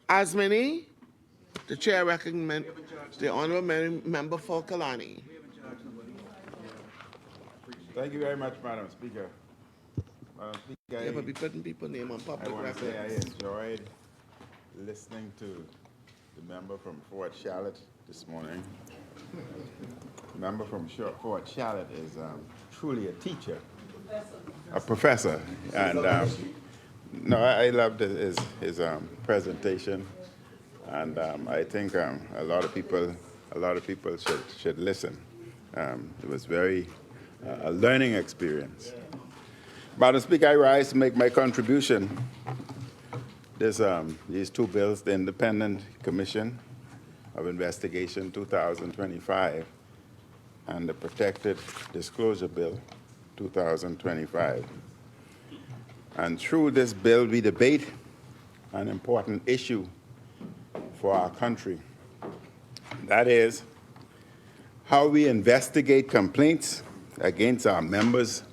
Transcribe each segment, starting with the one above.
As many, the chair recommends the Honourable Member for Kalani. Thank you very much, Madam Speaker. Madam Speaker, Yeah, but we putting people name on I public want to say I records. enjoyed listening to the member from Fort Charlotte this morning. The member from Fort Charlotte is truly a teacher, a professor, and no, I loved his presentation, and I think a lot of people should listen. It was very a learning experience. Madam Speaker, I rise to make my contribution. These two bills, the Independent Commission of Investigation 2025 and the Protected Disclosure Bill 2025. And through this bill, we debate an important issue for our country. That is how we investigate complaints against our members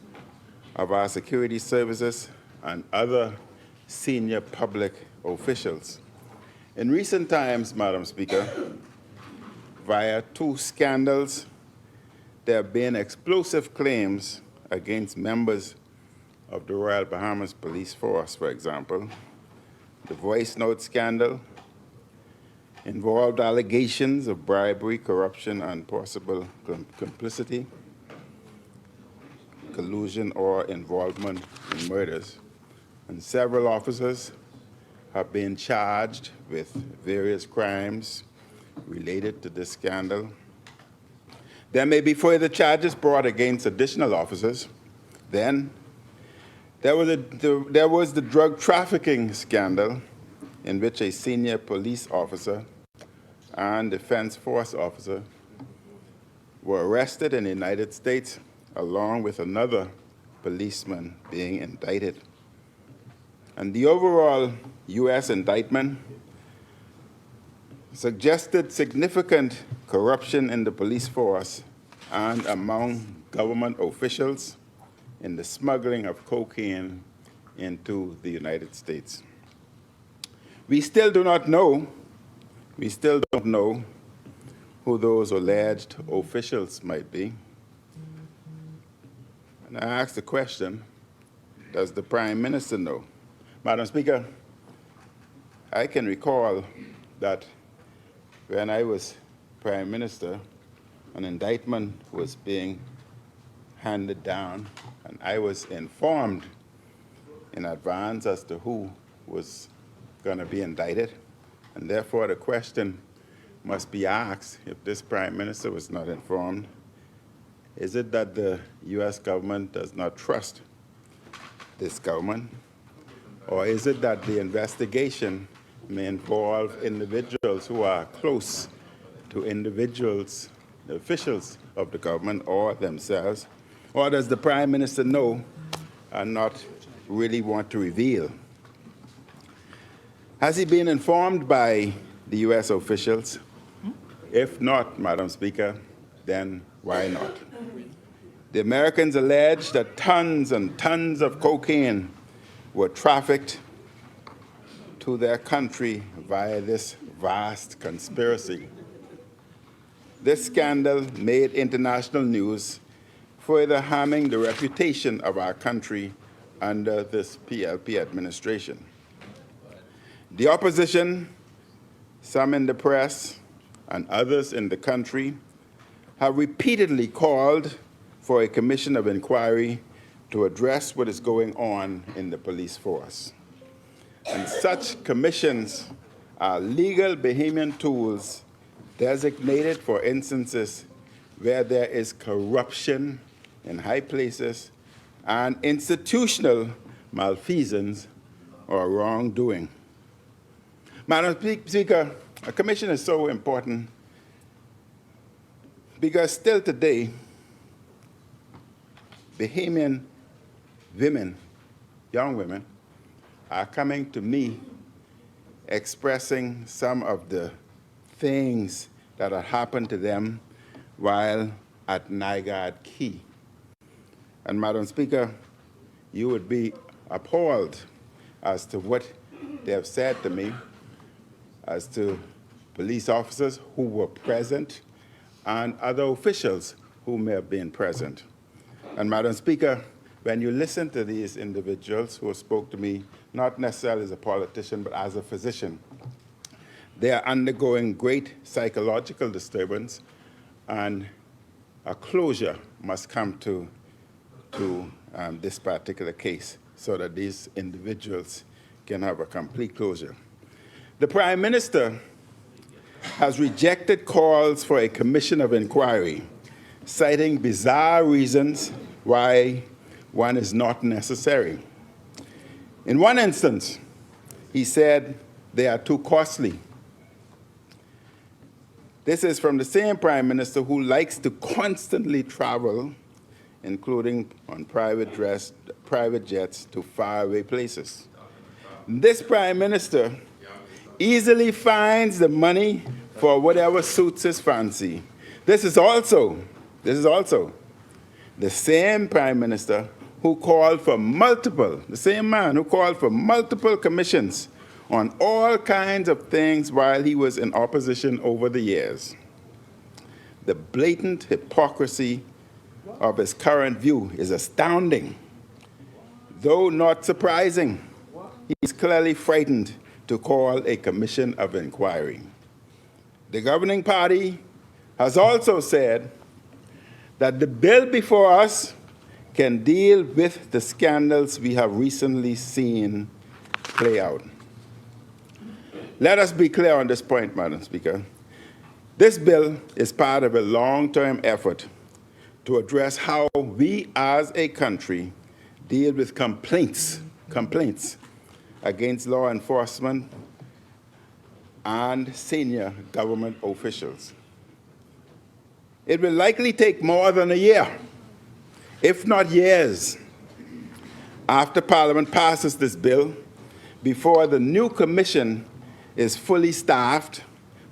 of our security services and other senior public officials. In recent times, Madam Speaker, via two scandals, there have been explosive claims against members of the Royal Bahamas Police Force, for example. The Voice Note scandal involved allegations of bribery, corruption, and possible complicity, collusion, or involvement in murders. And several officers have been charged with various crimes related to this scandal. There may be further charges brought against additional officers. Then there was the drug trafficking scandal in which a senior police officer and defense force officer were arrested in the United States, along with another policeman being indicted. And the overall U.S. indictment suggested significant corruption in the police force and among government officials in the smuggling of cocaine into the United States. We still don't know who those alleged officials might be. And I ask the question, does the Prime Minister know? Madam Speaker, I can recall that when I was Prime Minister, an indictment was being handed down, and I was informed in advance as to who was going to be indicted. And therefore, the question must be asked, if this Prime Minister was not informed, is it that the U.S. government does not trust this government? Or is it that the investigation may involve individuals who are close to individuals, the officials of the government or themselves? Or does the Prime Minister know and not really want to reveal? Has he been informed by the U.S. officials? If not, Madam Speaker, then why not? The Americans allege that tons and tons of cocaine were trafficked to their country via this vast conspiracy. This scandal made international news, further harming the reputation of our country under this PLP administration. The opposition, some in the press, and others in the country have repeatedly called for a commission of inquiry to address what is going on in the police force. And such commissions are legal Bahamian tools designated for instances where there is corruption in high places and institutional malfeasance or wrongdoing. Madam Speaker, a commission is so important because still today, Bahamian women, young women, are coming to me expressing some of the things that had happened to them while at Nygard Key. And Madam Speaker, you would be appalled as to what they have said to me. as to police officers who were present and other officials who may have been present. And Madam Speaker, when you listen to these individuals who spoke to me, not necessarily as a politician, but as a physician, they are undergoing great psychological disturbance, and a closure must come to this particular case so that these individuals can have a complete closure. The Prime Minister has rejected calls for a commission of inquiry, citing bizarre reasons why one is not necessary. In one instance, he said they are too costly. This is from the same Prime Minister who likes to constantly travel, including on private jets to faraway places. This Prime Minister easily finds the money for whatever suits his fancy. This is also the same Prime Minister who called for the same man who called for multiple commissions on all kinds of things while he was in opposition over the years. The blatant hypocrisy of his current view is astounding. Though not surprising, he's clearly frightened to call a commission of inquiry. The governing party has also said that the bill before us can deal with the scandals we have recently seen play out. Let us be clear on this point, Madam Speaker. This bill is part of a long-term effort to address how we as a country deal with complaints against law enforcement and senior government officials. It will likely take more than a year, if not years, after Parliament passes this bill before the new commission is fully staffed,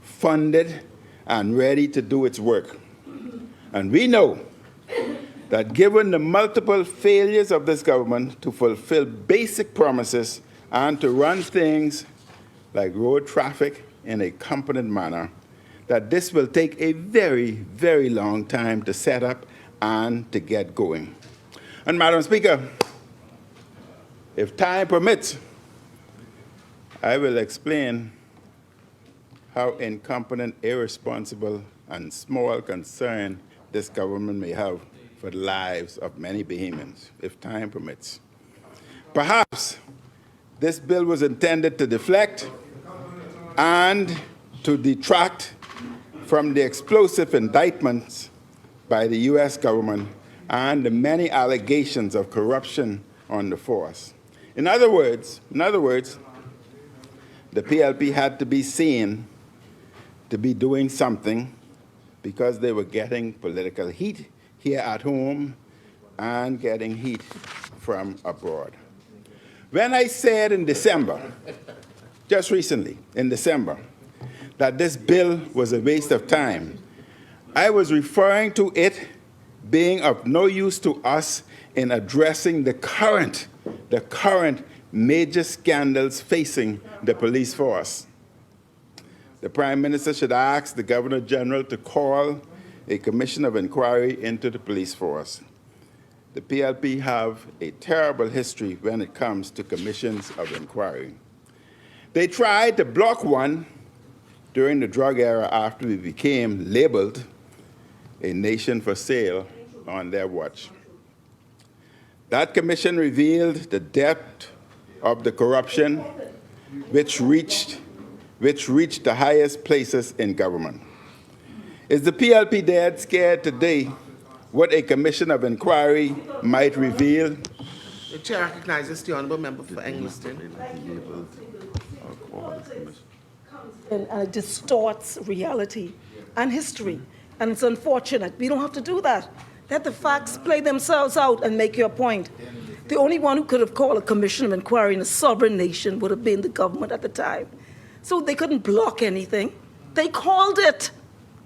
funded, and ready to do its work. And we know that given the multiple failures of this government to fulfill basic promises and to run things like road traffic in a competent manner, that this will take a very, very long time to set up and to get going. And Madam Speaker, if time permits, I will explain how incompetent, irresponsible, and small concern this government may have for the lives of many Bahamians, if time permits. Perhaps this bill was intended to deflect and to detract from the explosive indictments by the U.S. government and the many allegations of corruption on the force. In other words, the PLP had to be seen to be doing something because they were getting political heat here at home and getting heat from abroad. When I said in December, just recently, in December, that this bill was a waste of time, I was referring to it being of no use to us in addressing the current major scandals facing the police force. The Prime Minister should ask the Governor General to call a commission of inquiry into the police force. The PLP have a terrible history when it comes to commissions of inquiry. They tried to block one during the drug era after we became labeled a nation for sale on their watch. That commission revealed the depth of the corruption which reached the highest places in government. Is the PLP dead scared today what a commission of inquiry might reveal? The chair recognizes the honourable member for Engliston. And it distorts reality and history. And it's unfortunate. We don't have to do that. Let the facts play themselves out and make your point. The only one who could have called a commission of inquiry in a sovereign nation would have been the government at the time. So they couldn't block anything. They called it.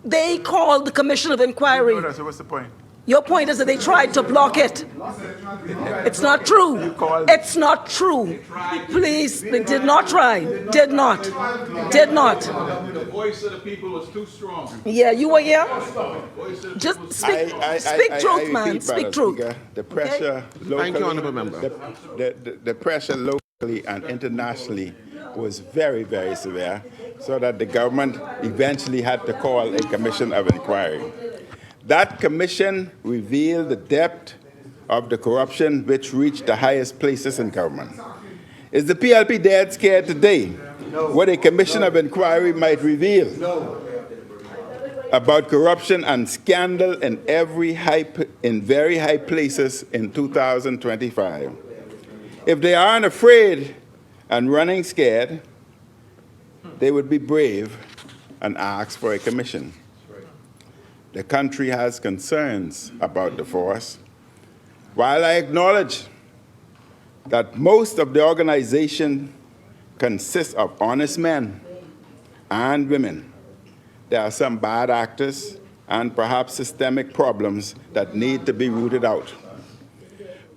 They called the commission of inquiry. So what's the point? Your point is that they tried to block it. It's not true. It's not true. Please, they did not try. Did not. Did not. The voice of the people was too strong. Yeah, you were here? Just speak, speak truth, man. repeat, Speak Madam truth. Speaker, the pressure locally, Thank you, Honourable Member. the pressure locally and internationally was very, very severe, so that the government eventually had to call a commission of inquiry. That commission revealed the depth of the corruption which reached the highest places in government. Is the PLP dead scared today what a commission of inquiry might reveal about corruption and scandal in very high places in 2025? If they aren't afraid and running scared, they would be brave and ask for a commission. The country has concerns about the force. While I acknowledge that most of the organization consists of honest men and women, there are some bad actors and perhaps systemic problems that need to be rooted out.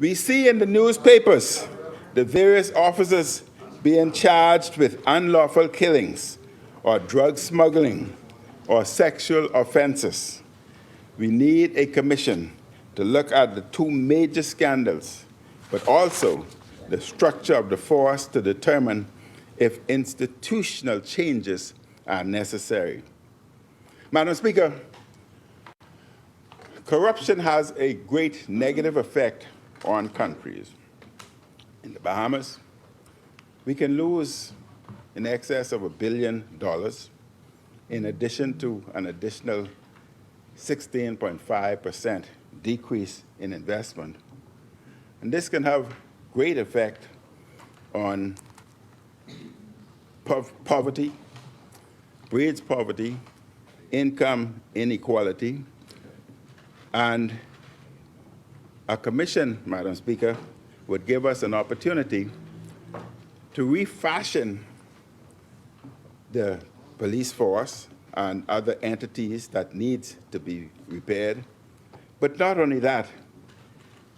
We see in the newspapers the various officers being charged with unlawful killings or drug smuggling or sexual offenses. We need a commission to look at the two major scandals, but also the structure of the force to determine if institutional changes are necessary. Madam Speaker, corruption has a great negative effect on countries. In the Bahamas, we can lose in excess of $1 billion in addition to an additional 16.5% decrease in investment. And this can have great effect on poverty, breeds poverty, income inequality, and a commission, Madam Speaker, would give us an opportunity to refashion the police force and other entities that need to be repaired. But not only that,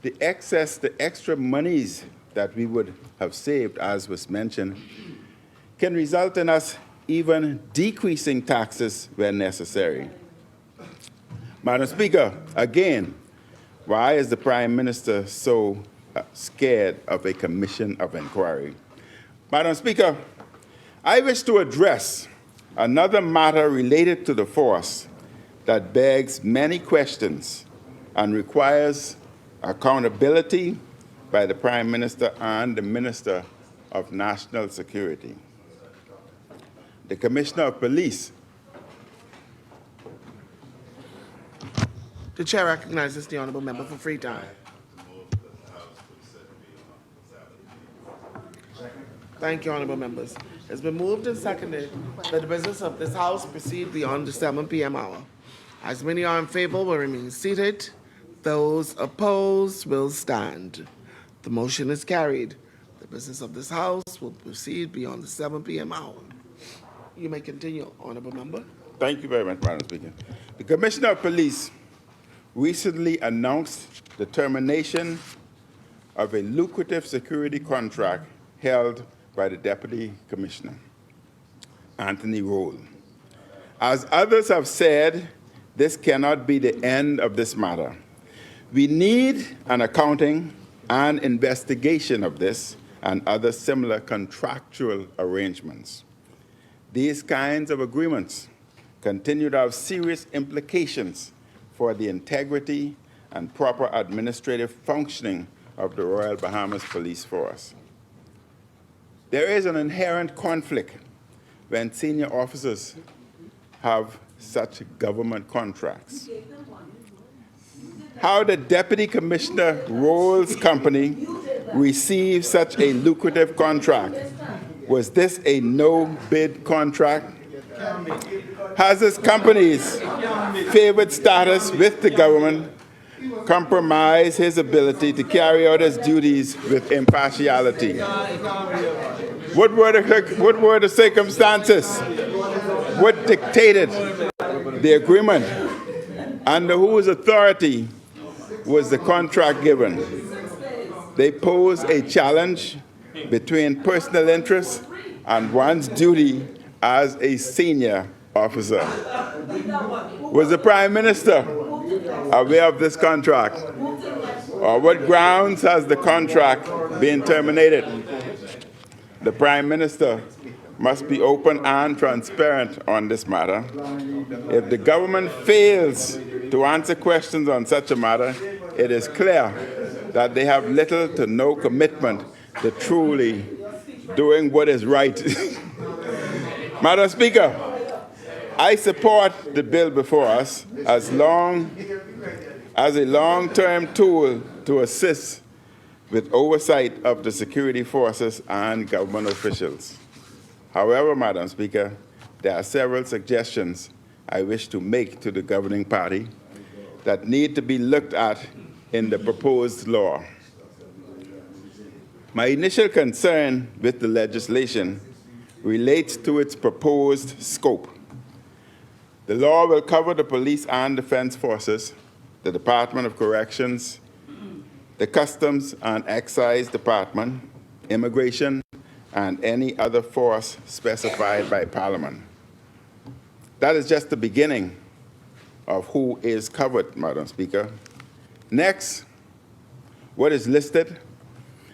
the extra monies that we would have saved, as was mentioned, can result in us even decreasing taxes where necessary. Madam Speaker, again, why is the Prime Minister so scared of a commission of inquiry? Madam Speaker, I wish to address another matter related to the force that begs many questions and requires accountability by the Prime Minister and the Minister of National Security. The Commissioner of Police. The chair recognizes the honourable member for Freetown. Thank you, honourable members. It's been moved and seconded that the business of this House proceed beyond the 7 p.m. hour. As many are in favor will remain seated. Those opposed will stand. The motion is carried. The business of this House will proceed beyond the 7 p.m. hour. You may continue, honourable member. Thank you very much, Madam Speaker. The Commissioner of Police recently announced the termination of a lucrative security contract held by the Deputy Commissioner, Anthony Roll. As others have said, this cannot be the end of this matter. We need an accounting and investigation of this and other similar contractual arrangements. These kinds of agreements continue to have serious implications for the integrity and proper administrative functioning of the Royal Bahamas Police Force. There is an inherent conflict when senior officers have such government contracts. How the Deputy Commissioner Roll's company received such a lucrative contract? Was this a no-bid contract? Has his company's favored status with the government compromised his ability to carry out his duties with impartiality? What were the circumstances? What dictated the agreement? Under whose authority was the contract given? They pose a challenge between personal interest and one's duty as a senior officer. Was the Prime Minister aware of this contract? Or what grounds has the contract been terminated? The Prime Minister must be open and transparent on this matter. If the government fails to answer questions on such a matter, it is clear that they have little to no commitment to truly doing what is right. Madam Speaker, I support the bill before us as a long-term tool to assist with oversight of the security forces and government officials. However, Madam Speaker, there are several suggestions I wish to make to the governing party that need to be looked at in the proposed law. My initial concern with the legislation relates to its proposed scope. The law will cover the police and defense forces, the Department of Corrections, the Customs and Excise Department, Immigration, and any other force specified by Parliament. That is just the beginning of who is covered, Madam Speaker. Next, what is listed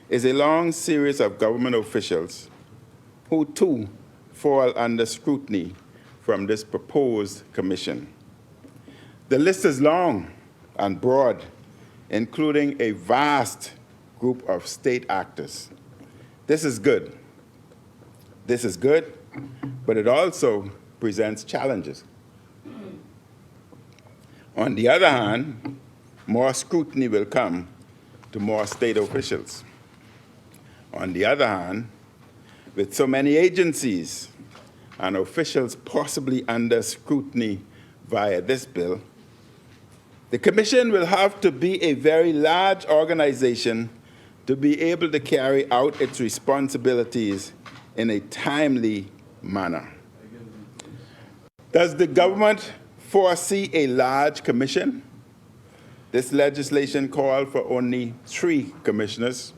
is a long series of government officials who too fall under scrutiny from this proposed commission. The list is long and broad, including a vast group of state actors. This is good. This is good, but it also presents challenges. On the other hand, more scrutiny will come to more state officials. On the other hand, with so many agencies and officials possibly under scrutiny via this bill, the Commission will have to be a very large organization to be able to carry out its responsibilities in a timely manner. Does the government foresee a large commission? This legislation called for only 3 commissioners.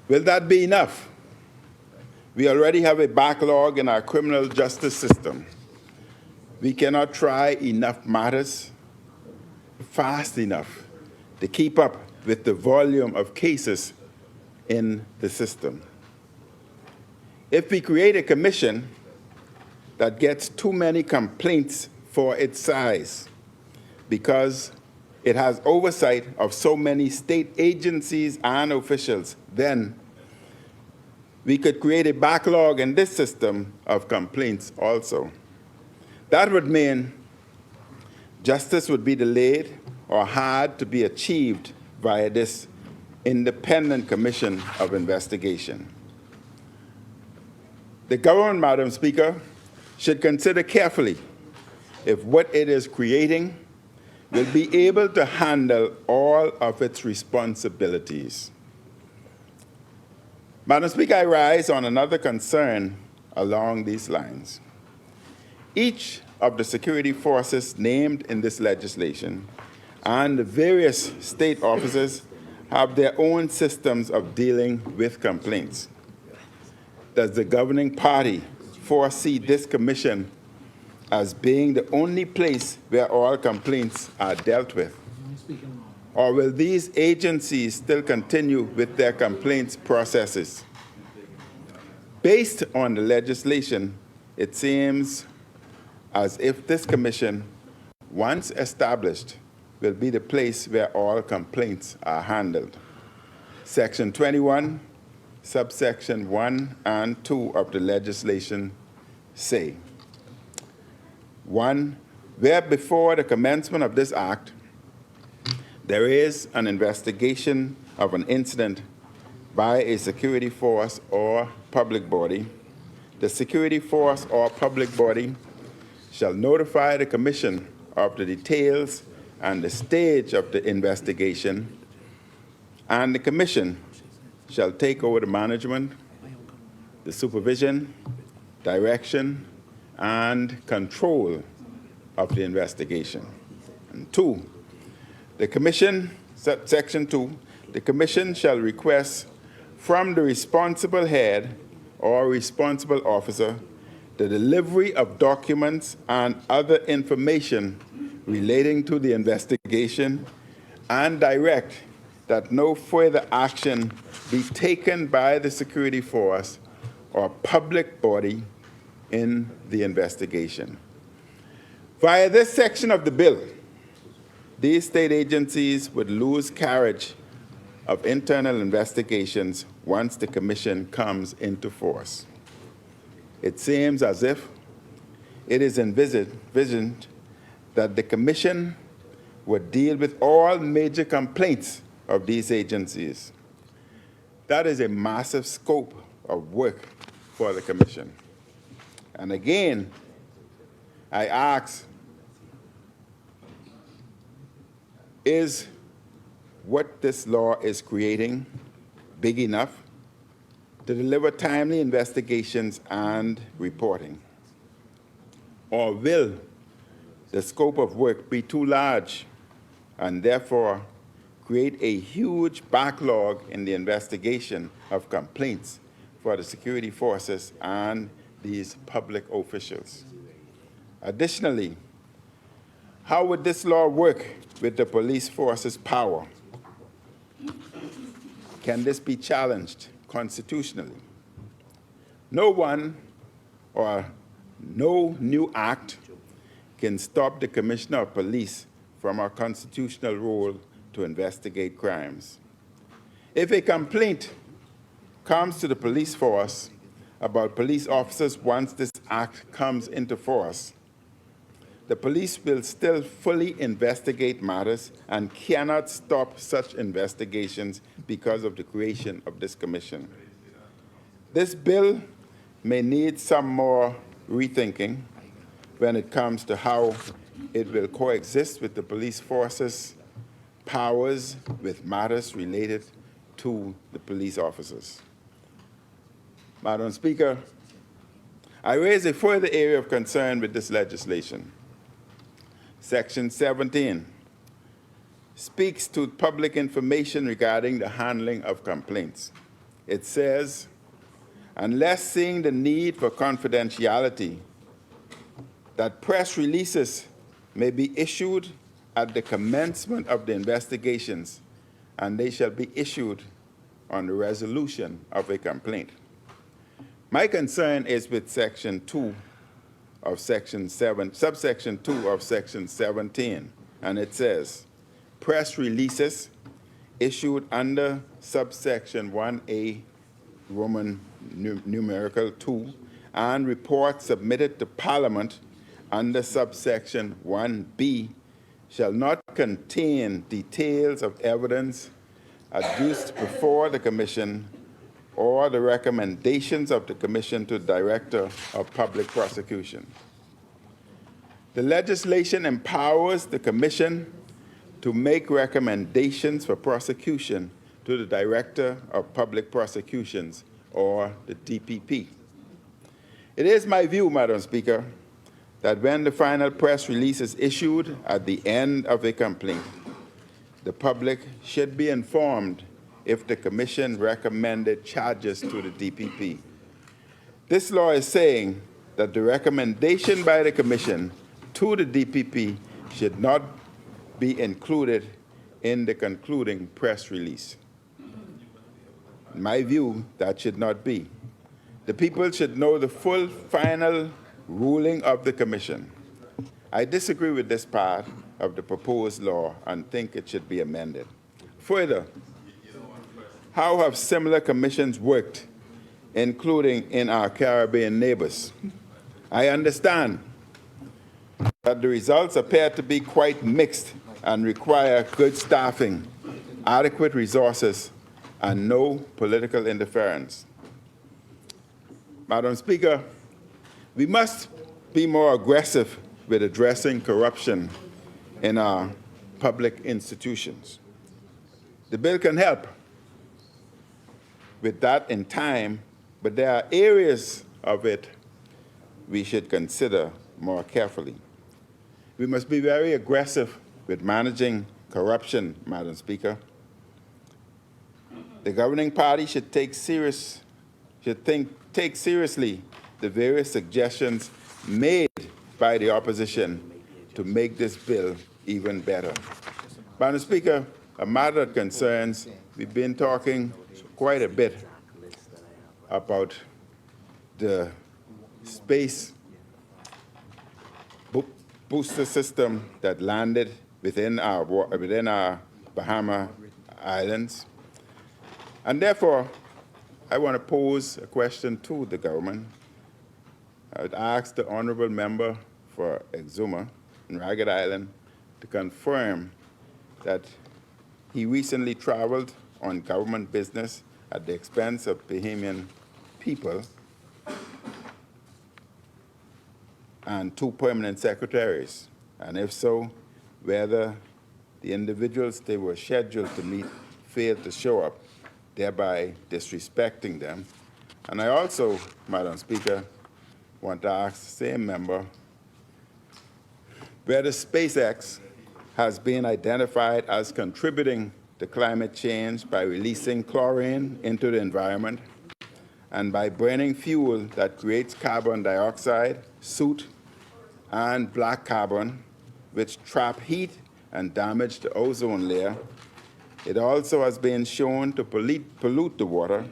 Will that be enough? We already have a backlog in our criminal justice system. We cannot try enough matters fast enough to keep up with the volume of cases in the system. If we create a commission that gets too many complaints for its size because it has oversight of so many state agencies and officials, then we could create a backlog in this system of complaints also. That would mean justice would be delayed or hard to be achieved via this independent commission of investigation. The government, Madam Speaker, should consider carefully if what it is creating will be able to handle all of its responsibilities. Madam Speaker, I rise on another concern along these lines. Each of the security forces named in this legislation and the various state offices have their own systems of dealing with complaints. Does the governing party foresee this commission as being the only place where all complaints are dealt with? Or will these agencies still continue with their complaints processes? Based on the legislation, it seems as if this commission, once established, will be the place where all complaints are handled. Section 21, subsection 1 and 2 of the legislation say, 1, where before the commencement of this act, there is an investigation of an incident by a security force or public body, the security force or public body shall notify the Commission of the details and the stage of the investigation, and the Commission shall take over the management, the supervision, direction, and control of the investigation. And 2, The Commission, Section 2, the Commission shall request from the responsible head or responsible officer the delivery of documents and other information relating to the investigation and direct that no further action be taken by the security force or public body in the investigation. Via this section of the bill, these state agencies would lose carriage of internal investigations once the Commission comes into force. It seems as if it is envisioned that the Commission would deal with all major complaints of these agencies. That is a massive scope of work for the Commission. And again, I ask, is what this law is creating big enough to deliver timely investigations and reporting? Or will the scope of work be too large and therefore create a huge backlog in the investigation of complaints for the security forces and these public officials? Additionally, how would this law work with the police force's power? Can this be challenged constitutionally? No one or no new act can stop the Commissioner of Police from our constitutional role to investigate crimes. If a complaint comes to the police force about police officers once this act comes into force, the police will still fully investigate matters and cannot stop such investigations because of the creation of this commission. This bill may need some more rethinking when it comes to how it will coexist with the police force's powers with matters related to the police officers. Madam Speaker, I raise a further area of concern with this legislation. Section 17 speaks to public information regarding the handling of complaints. It says, unless seeing the need for confidentiality, that press releases may be issued at the commencement of the investigations, and they shall be issued on the resolution of a complaint. My concern is with Section 2 of Section 7, subsection 2 of Section 17, and it says, press releases issued under subsection 1A, Roman numerical 2, and reports submitted to Parliament under subsection 1B shall not contain details of evidence adduced before the Commission or the recommendations of the Commission to the Director of Public Prosecution. The legislation empowers the Commission to make recommendations for prosecution to the Director of Public Prosecutions, or the DPP. It is my view, Madam Speaker, that when the final press release is issued at the end of a complaint, the public should be informed if the Commission recommended charges to the DPP. This law is saying that the recommendation by the Commission to the DPP should not be included in the concluding press release. In my view, that should not be. The people should know the full final ruling of the Commission. I disagree with this part of the proposed law and think it should be amended. Further, how have similar commissions worked, including in our Caribbean neighbors? I understand that the results appear to be quite mixed and require good staffing, adequate resources, and no political interference. Madam Speaker, we must be more aggressive with addressing corruption in our public institutions. The bill can help with that in time, but there are areas of it we should consider more carefully. We must be very aggressive with managing corruption, Madam Speaker. The governing party should take seriously the various suggestions made by the opposition to make this bill even better. Madam Speaker, a matter that concerns, we've been talking quite a bit about the space booster system that landed within our Bahama Islands. And therefore, I want to pose a question to the government. I would ask the honorable member for Exuma in Ragged Island to confirm that he recently traveled on government business at the expense of Bahamian people and 2 permanent secretaries, and if so, whether the individuals they were scheduled to meet failed to show up, thereby disrespecting them. And I also, Madam Speaker, want to ask the same member whether SpaceX has been identified as contributing to climate change by releasing chlorine into the environment and by burning fuel that creates carbon dioxide, soot, and black carbon, which trap heat and damage the ozone layer. It also has been shown to pollute the water,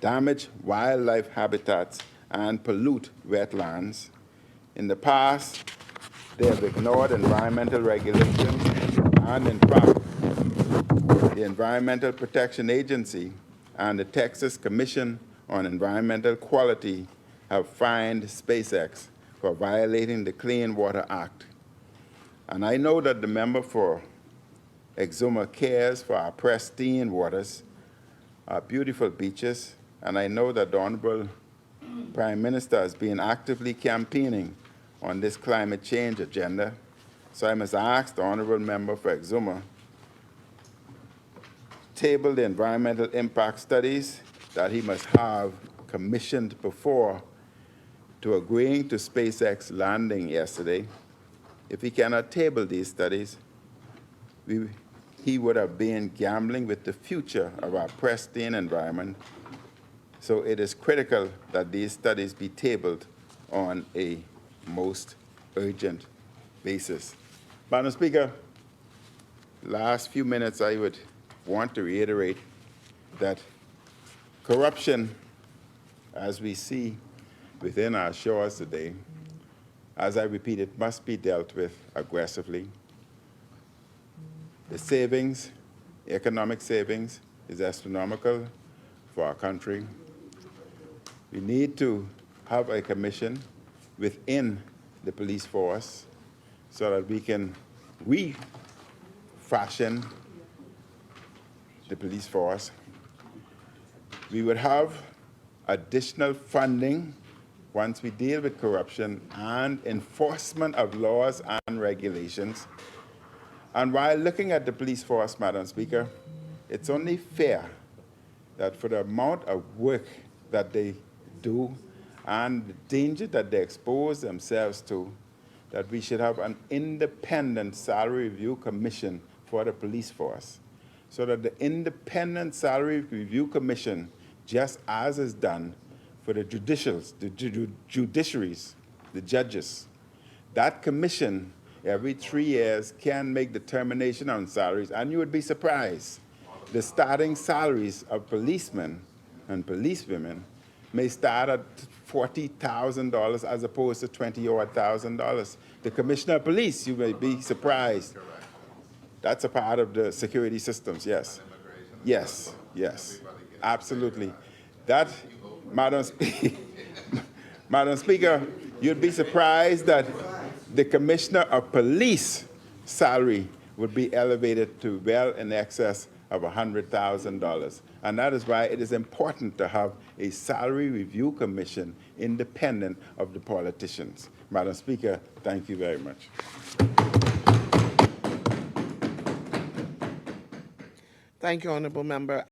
damage wildlife habitats, and pollute wetlands. In the past, they have ignored environmental regulations, and in fact, the Environmental Protection Agency and the Texas Commission on Environmental Quality have fined SpaceX for violating the Clean Water Act. And I know that the member for Exuma cares for our pristine waters, our beautiful beaches, and I know that the Honorable Prime Minister has been actively campaigning on this climate change agenda. So I must ask the Honorable member for Exuma table the environmental impact studies that he must have commissioned before to agreeing to SpaceX landing yesterday. If he cannot table these studies, he would have been gambling with the future of our pristine environment. So it is critical that these studies be tabled on a most urgent basis. Madam Speaker, last few minutes I would want to reiterate that corruption, as we see within our shores today, as I repeat, it must be dealt with aggressively. The savings, economic savings, is astronomical for our country. We need to have a commission within the police force so that we can refashion the police force. We would have additional funding once we deal with corruption and enforcement of laws and regulations. And while looking at the police force, Madam Speaker, it's only fair that for the amount of work that they do and the danger that they expose themselves to, that we should have an independent salary review commission for the police force, so that the independent salary review commission, just as is done for the judiciaries, the judges, that commission every 3 years can make determination on salaries, and you would be surprised. The starting salaries of policemen and policewomen may start at $40,000 as opposed to $20,000. The commissioner of police, you may be surprised. That's a part of the security systems, yes. Yes, yes, absolutely. That, Madam Speaker, you'd be surprised that the commissioner of police salary would be elevated to well in excess of $100,000. And that is why it is important to have a salary review commission independent of the politicians. Madam Speaker, thank you very much. Thank you, Honorable Member.